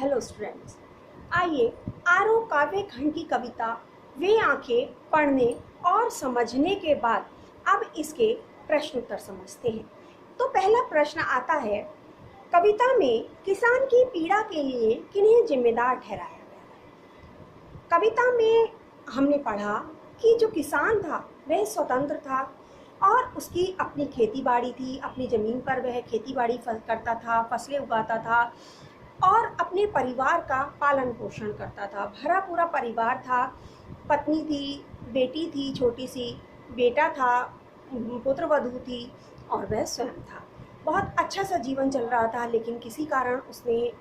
Hello students, आइए आरो काव्य खंड की कविता वे आंखें पढ़ने और समझने के बाद अब इसके प्रश्न उत्तर समझते हैं। तो पहला प्रश्न आता है, कविता में किसान की पीड़ा के लिए किन्हें जिम्मेदार ठहराया गया? कविता में हमने पढ़ा कि जो किसान था वह स्वतंत्र था और उसकी अपनी खेती बाड़ी थी। अपनी ज़मीन पर वह खेती बाड़ी करता था, फसलें उगाता था और अपने परिवार का पालन पोषण करता था। भरा पूरा परिवार था, पत्नी थी, बेटी थी छोटी सी, बेटा था, पुत्रवधू थी और वह स्वयं था। बहुत अच्छा सा जीवन चल रहा था, लेकिन किसी कारण उसने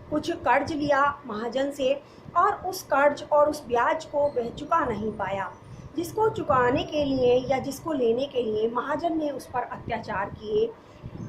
कुछ कर्ज लिया महाजन से और उस कर्ज और उस ब्याज को वह चुका नहीं पाया। जिसको चुकाने के लिए या जिसको लेने के लिए महाजन ने उस पर अत्याचार किए।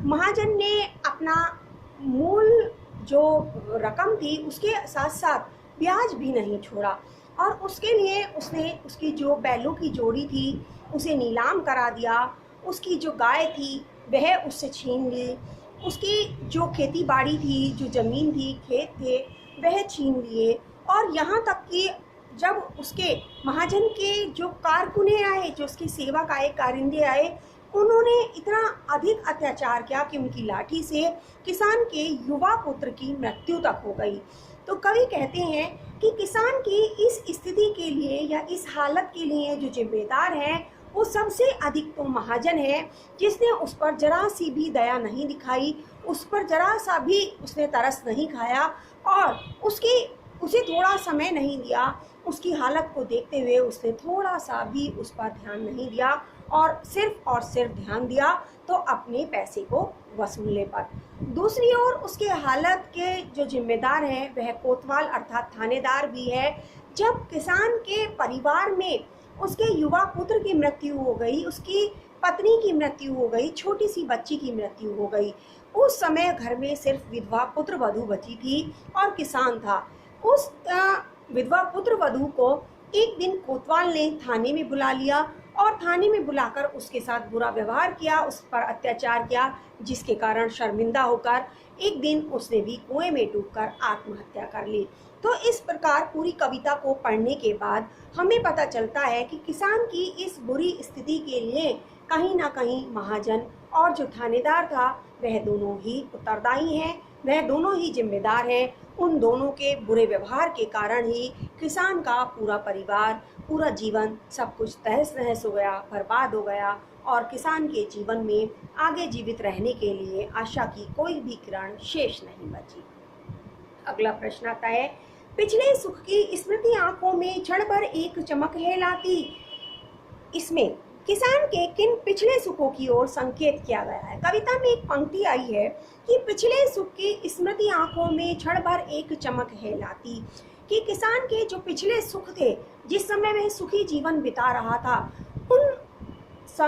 महाजन ने अपना मूल जो रकम थी उसके साथ साथ ब्याज भी नहीं छोड़ा और उसके लिए उसने उसकी जो बैलों की जोड़ी थी उसे नीलाम करा दिया। उसकी जो गाय थी वह उससे छीन ली। उसकी जो खेती बाड़ी थी, जो ज़मीन थी, खेत थे, वह छीन लिए। और यहाँ तक कि जब उसके महाजन के जो कारकुने आए, जो उसकी सेवक आए, कारिंदे आए, उन्होंने इतना अधिक अत्याचार किया कि उनकी लाठी से किसान के युवा पुत्र की मृत्यु तक हो गई। तो कवि कहते हैं कि किसान की इस स्थिति के लिए या इस हालत के लिए जो जिम्मेदार है वो सबसे अधिक तो महाजन है, जिसने उस पर जरा सी भी दया नहीं दिखाई, उस पर जरा सा भी उसने तरस नहीं खाया और उसे थोड़ा समय नहीं दिया। उसकी हालत को देखते हुए उसने थोड़ा सा भी उस पर ध्यान नहीं दिया और सिर्फ ध्यान दिया तो अपने पैसे को वसूलने पर। दूसरी ओर उसके हालत के जो जिम्मेदार हैं वह कोतवाल अर्थात थानेदार भी है। जब किसान के परिवार में उसके युवा पुत्र की मृत्यु हो गई, उसकी पत्नी की मृत्यु हो गई, छोटी सी बच्ची की मृत्यु हो गई, उस समय घर में सिर्फ विधवा पुत्र वधू बची थी और किसान था। उस विधवा पुत्र वधू को एक दिन कोतवाल ने थाने में बुला लिया और थाने में बुलाकर उसके साथ बुरा व्यवहार किया, उस पर अत्याचार किया, जिसके कारण शर्मिंदा होकर एक दिन उसने भी कुएं में डूबकर आत्महत्या कर ली। तो इस प्रकार पूरी कविता को पढ़ने के बाद हमें पता चलता है कि किसान की इस बुरी स्थिति के लिए कहीं ना कहीं महाजन और जो थानेदार था वह दोनों ही उत्तरदायी हैं, वह दोनों ही जिम्मेदार हैं। उन दोनों के बुरे व्यवहार के कारण ही किसान का पूरा परिवार, पूरा जीवन, सब कुछ तहस नहस हो गया, बर्बाद हो गया और किसान के जीवन में आगे जीवित रहने के लिए आशा की कोई भी किरण शेष नहीं बची। अगला प्रश्न आता है, पिछले सुख की स्मृति आंखों में क्षण भर एक चमक है लाती। इसमें किसान के किन पिछले सुखों की ओर संकेत किया गया है? कविता में एक पंक्ति आई है कि पिछले सुख की स्मृति आंखों में क्षण भर एक चमक है लाती, कि किसान के जो पिछले सुख थे, जिस समय वह सुखी जीवन बिता रहा था,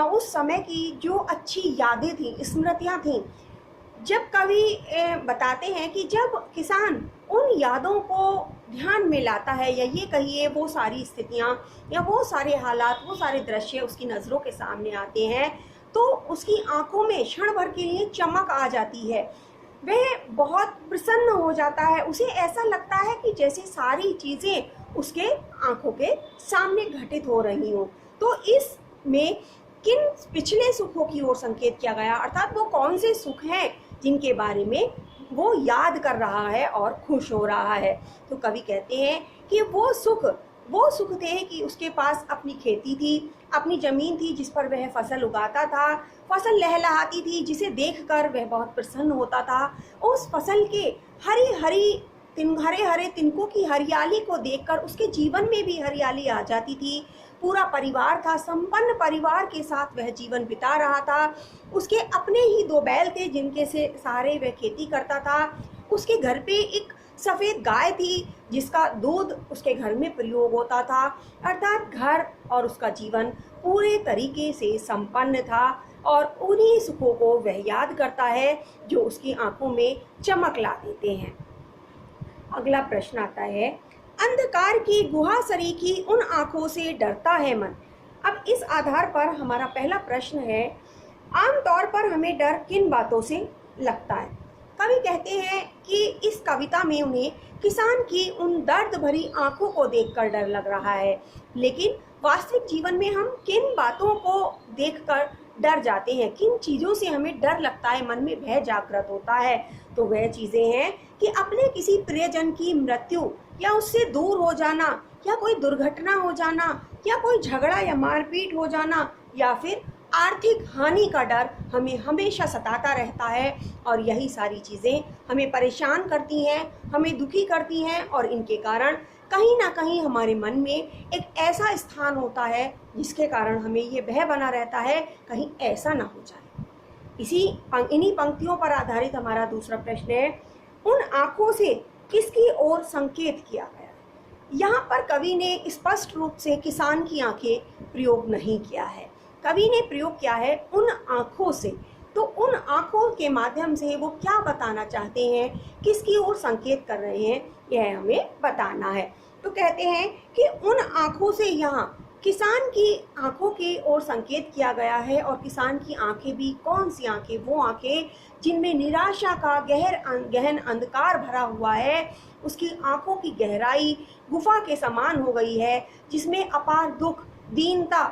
उस समय की जो अच्छी यादें थी, स्मृतियां थीं। जब कवि बताते हैं कि जब किसान उन यादों को ध्यान में लाता है या ये कहिए वो सारी स्थितियाँ या वो सारे हालात, वो सारे दृश्य उसकी नज़रों के सामने आते हैं, तो उसकी आंखों में क्षण भर के लिए चमक आ जाती है। वह बहुत प्रसन्न हो जाता है, उसे ऐसा लगता है कि जैसे सारी चीज़ें उसके आंखों के सामने घटित हो रही हों। तो इसमें किन पिछले सुखों की ओर संकेत किया गया, अर्थात वो कौन से सुख हैं जिनके बारे में वो याद कर रहा है और खुश हो रहा है। तो कवि कहते हैं कि वो सुख थे कि उसके पास अपनी खेती थी, अपनी ज़मीन थी जिस पर वह फसल उगाता था, फसल लहलहाती थी जिसे देखकर वह बहुत प्रसन्न होता था। उस फसल के हरे हरे तिनकों की हरियाली को देखकर उसके जीवन में भी हरियाली आ जाती थी। पूरा परिवार था, संपन्न परिवार के साथ वह जीवन बिता रहा था। उसके अपने ही 2 बैल थे जिनके से सहारे वह खेती करता था। उसके घर पे एक सफ़ेद गाय थी जिसका दूध उसके घर में प्रयोग होता था। अर्थात घर और उसका जीवन पूरे तरीके से संपन्न था और उन्हीं सुखों को वह याद करता है जो उसकी आंखों में चमक ला देते हैं। अगला प्रश्न आता है, अंधकार की गुहा सरीखी उन आंखों से डरता है मन। अब इस आधार पर हमारा पहला प्रश्न है, आमतौर पर हमें डर किन बातों से लगता है? कवि कहते हैं कि इस कविता में उन्हें किसान की उन दर्द भरी आंखों को देखकर डर लग रहा है, लेकिन वास्तविक जीवन में हम किन बातों को देखकर डर जाते हैं, किन चीज़ों से हमें डर लगता है, मन में भय जागृत होता है, तो वह चीज़ें हैं कि अपने किसी प्रियजन की मृत्यु या उससे दूर हो जाना, या कोई दुर्घटना हो जाना, या कोई झगड़ा या मारपीट हो जाना, या फिर आर्थिक हानि का डर हमें हमेशा सताता रहता है। और यही सारी चीज़ें हमें परेशान करती हैं, हमें दुखी करती हैं, और इनके कारण कहीं ना कहीं हमारे मन में एक ऐसा स्थान होता है जिसके कारण हमें ये भय बना रहता है कहीं ऐसा ना हो जाए। इन्हीं पंक्तियों पर आधारित हमारा दूसरा प्रश्न है, उन आँखों से किसकी ओर संकेत किया गया? यहाँ पर कवि ने स्पष्ट रूप से किसान की आंखें प्रयोग नहीं किया है, कवि ने प्रयोग किया है उन आँखों से। तो उन आँखों के माध्यम से वो क्या बताना चाहते हैं, किसकी ओर संकेत कर रहे हैं, यह हमें बताना है। तो कहते हैं कि उन आँखों से यहाँ किसान की आंखों की ओर संकेत किया गया है। और किसान की आंखें भी कौन सी आंखें? वो आंखें जिनमें निराशा का गहन अंधकार भरा हुआ है। उसकी आंखों की गहराई गुफा के समान हो गई है, जिसमें अपार दुख, दीनता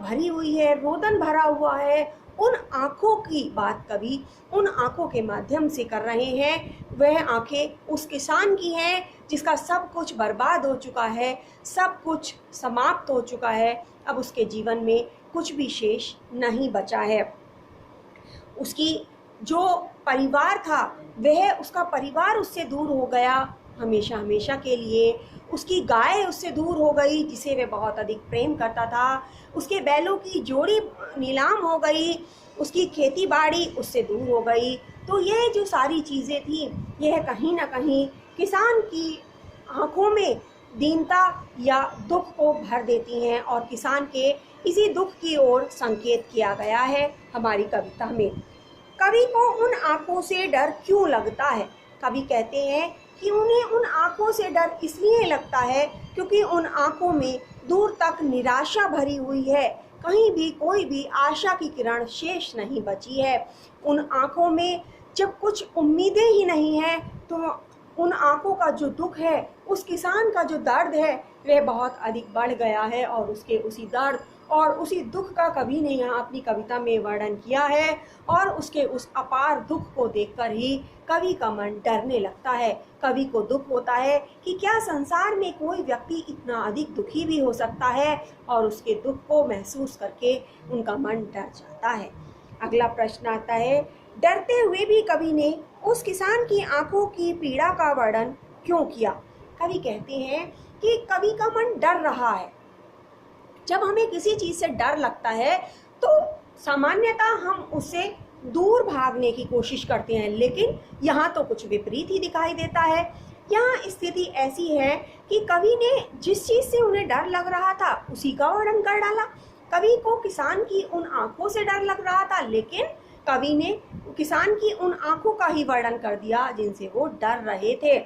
भरी हुई है, रोदन भरा हुआ है। उन आँखों की बात कवि उन आँखों के माध्यम से कर रहे हैं। वह आँखें उस किसान की हैं जिसका सब कुछ बर्बाद हो चुका है, सब कुछ समाप्त हो चुका है, अब उसके जीवन में कुछ भी शेष नहीं बचा है। उसकी जो परिवार था, वह उसका परिवार उससे दूर हो गया हमेशा हमेशा के लिए। उसकी गाय उससे दूर हो गई जिसे वह बहुत अधिक प्रेम करता था। उसके बैलों की जोड़ी नीलाम हो गई, उसकी खेती बाड़ी उससे दूर हो गई। तो यह जो सारी चीज़ें थी, यह कहीं ना कहीं किसान की आंखों में दीनता या दुख को भर देती हैं, और किसान के इसी दुख की ओर संकेत किया गया है हमारी कविता में। कवि को उन आंखों से डर क्यों लगता है? कवि कहते हैं कि उन्हें उन आंखों से डर इसलिए लगता है क्योंकि उन आंखों में दूर तक निराशा भरी हुई है, कहीं भी कोई भी आशा की किरण शेष नहीं बची है। उन आंखों में जब कुछ उम्मीदें ही नहीं हैं, तो उन आंखों का जो दुख है, उस किसान का जो दर्द है, वह बहुत अधिक बढ़ गया है। और उसके उसी दर्द और उसी दुख का कवि ने यहाँ अपनी कविता में वर्णन किया है। और उसके उस अपार दुख को देखकर ही कवि का मन डरने लगता है। कवि को दुख होता है कि क्या संसार में कोई व्यक्ति इतना अधिक दुखी भी हो सकता है, और उसके दुख को महसूस करके उनका मन डर जाता है। अगला प्रश्न आता है, डरते हुए भी कवि ने उस किसान की आंखों की पीड़ा का वर्णन क्यों किया? कवि कहते हैं कि कवि का मन डर रहा है। जब हमें किसी चीज़ से डर लगता है तो सामान्यतः हम उससे दूर भागने की कोशिश करते हैं, लेकिन यहाँ तो कुछ विपरीत ही दिखाई देता है। यहाँ स्थिति ऐसी है कि कवि ने जिस चीज़ से उन्हें डर लग रहा था उसी का वर्णन कर डाला। कवि को किसान की उन आंखों से डर लग रहा था, लेकिन कवि ने किसान की उन आंखों का ही वर्णन कर दिया जिनसे वो डर रहे थे।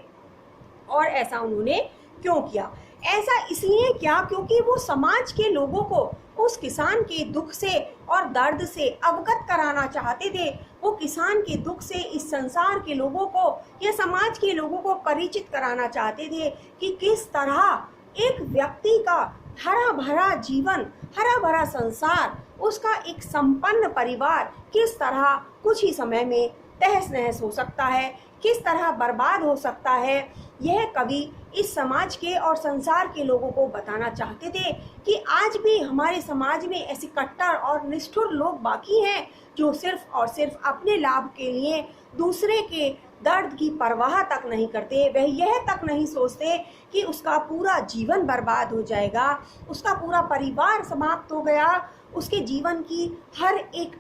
और ऐसा उन्होंने क्यों किया? ऐसा इसलिए क्या क्योंकि वो समाज के लोगों को उस किसान के दुख से और दर्द से अवगत कराना चाहते थे। वो किसान के दुख से इस संसार के लोगों को या समाज के लोगों को परिचित कराना चाहते थे कि किस तरह एक व्यक्ति का हरा भरा जीवन, हरा भरा संसार, उसका एक संपन्न परिवार किस तरह कुछ ही समय में तहस नहस हो सकता है, किस तरह बर्बाद हो सकता है। यह कवि इस समाज के और संसार के लोगों को बताना चाहते थे कि आज भी हमारे समाज में ऐसे कट्टर और निष्ठुर लोग बाकी हैं जो सिर्फ और सिर्फ अपने लाभ के लिए दूसरे के दर्द की परवाह तक नहीं करते। वह यह तक नहीं सोचते कि उसका पूरा जीवन बर्बाद हो जाएगा, उसका पूरा परिवार समाप्त हो गया, उसके जीवन की हर एक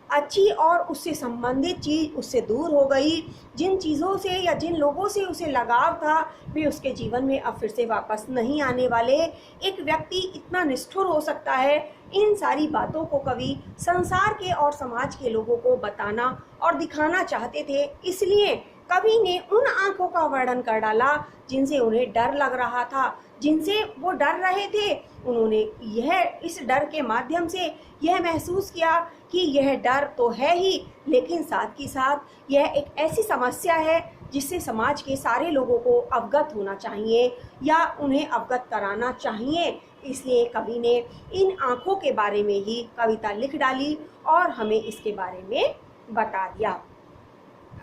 अच्छी और उससे संबंधित चीज़ उससे दूर हो गई। जिन चीज़ों से या जिन लोगों से उसे लगाव था, वे उसके जीवन में अब फिर से वापस नहीं आने वाले। एक व्यक्ति इतना निष्ठुर हो सकता है। इन सारी बातों को कवि संसार के और समाज के लोगों को बताना और दिखाना चाहते थे। इसलिए कवि ने उन आंखों का वर्णन कर डाला जिनसे उन्हें डर लग रहा था, जिनसे वो डर रहे थे। उन्होंने इस डर के माध्यम से यह महसूस किया कि यह डर तो है ही, लेकिन साथ ही साथ यह एक ऐसी समस्या है जिससे समाज के सारे लोगों को अवगत होना चाहिए या उन्हें अवगत कराना चाहिए। इसलिए कवि ने इन आँखों के बारे में ही कविता लिख डाली और हमें इसके बारे में बता दिया।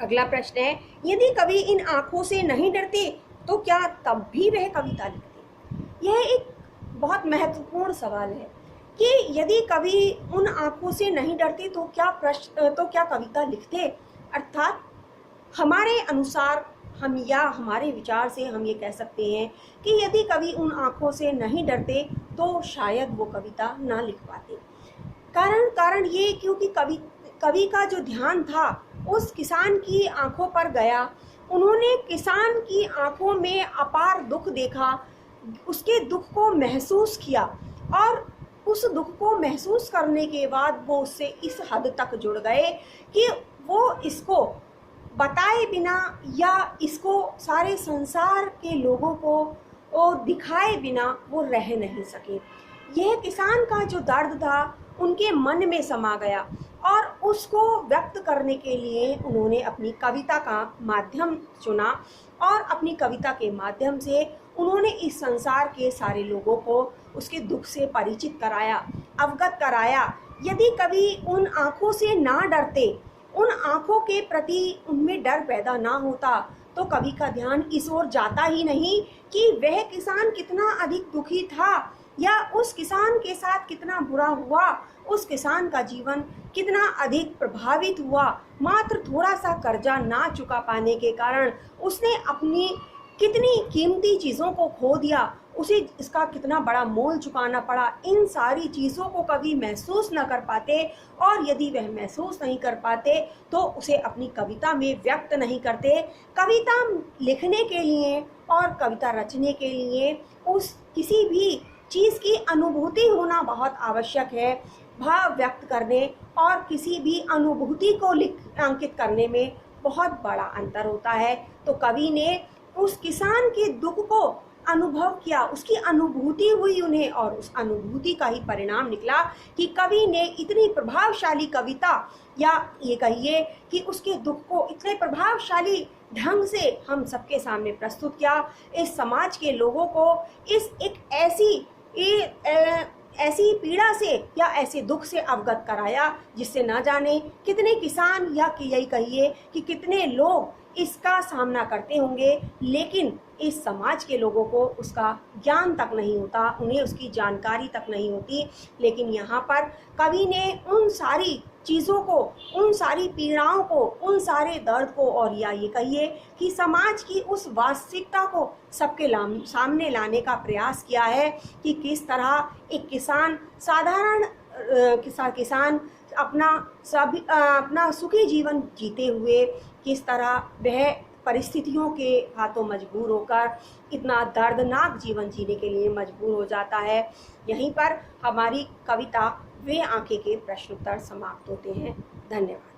अगला प्रश्न है, यदि कवि इन आँखों से नहीं डरते तो क्या तब भी वह कविता लिखते? यह एक बहुत महत्वपूर्ण सवाल है कि यदि कवि उन आँखों से नहीं डरते तो क्या कविता लिखते। अर्थात हमारे अनुसार हमारे विचार से हम ये कह सकते हैं कि यदि कवि उन आँखों से नहीं डरते तो शायद वो कविता ना लिख पाते। कारण ये क्योंकि कवि का जो ध्यान था उस किसान की आंखों पर गया। उन्होंने किसान की आंखों में अपार दुख देखा, उसके दुख को महसूस किया और उस दुख को महसूस करने के बाद वो उससे इस हद तक जुड़ गए कि वो इसको बताए बिना या इसको सारे संसार के लोगों को दिखाए बिना वो रह नहीं सके। यह किसान का जो दर्द था उनके मन में समा गया और उसको व्यक्त करने के लिए उन्होंने अपनी कविता का माध्यम चुना और अपनी कविता के माध्यम से उन्होंने इस संसार के सारे लोगों को उसके दुख से परिचित कराया, अवगत कराया। यदि कवि उन आँखों से ना डरते, उन आँखों के प्रति उनमें डर पैदा ना होता तो कवि का ध्यान इस ओर जाता ही नहीं कि वह किसान कितना अधिक दुखी था या उस किसान के साथ कितना बुरा हुआ, उस किसान का जीवन कितना अधिक प्रभावित हुआ। मात्र थोड़ा सा कर्जा ना चुका पाने के कारण उसने अपनी कितनी कीमती चीज़ों को खो दिया, उसे इसका कितना बड़ा मोल चुकाना पड़ा। इन सारी चीज़ों को कवि महसूस न कर पाते और यदि वह महसूस नहीं कर पाते तो उसे अपनी कविता में व्यक्त नहीं करते। कविता लिखने के लिए और कविता रचने के लिए उस किसी भी चीज़ की अनुभूति होना बहुत आवश्यक है। भाव व्यक्त करने और किसी भी अनुभूति को अंकित करने में बहुत बड़ा अंतर होता है। तो कवि ने उस किसान के दुख को अनुभव किया, उसकी अनुभूति हुई उन्हें और उस अनुभूति का ही परिणाम निकला कि कवि ने इतनी प्रभावशाली कविता या ये कहिए कि उसके दुख को इतने प्रभावशाली ढंग से हम सबके सामने प्रस्तुत किया। इस समाज के लोगों को इस एक ऐसी पीड़ा से या ऐसे दुख से अवगत कराया जिससे न जाने कितने किसान या कि यही कहिए कि कितने लोग इसका सामना करते होंगे, लेकिन इस समाज के लोगों को उसका ज्ञान तक नहीं होता, उन्हें उसकी जानकारी तक नहीं होती। लेकिन यहाँ पर कवि ने उन सारी चीज़ों को, उन सारी पीड़ाओं को, उन सारे दर्द को और या ये कहिए कि समाज की उस वास्तविकता को सबके सामने लाने का प्रयास किया है कि किस तरह एक किसान, साधारण किसान अपना सुखी जीवन जीते हुए किस तरह वह परिस्थितियों के हाथों मजबूर होकर इतना दर्दनाक जीवन जीने के लिए मजबूर हो जाता है। यहीं पर हमारी कविता वे आंखें के प्रश्नोत्तर समाप्त होते हैं। धन्यवाद।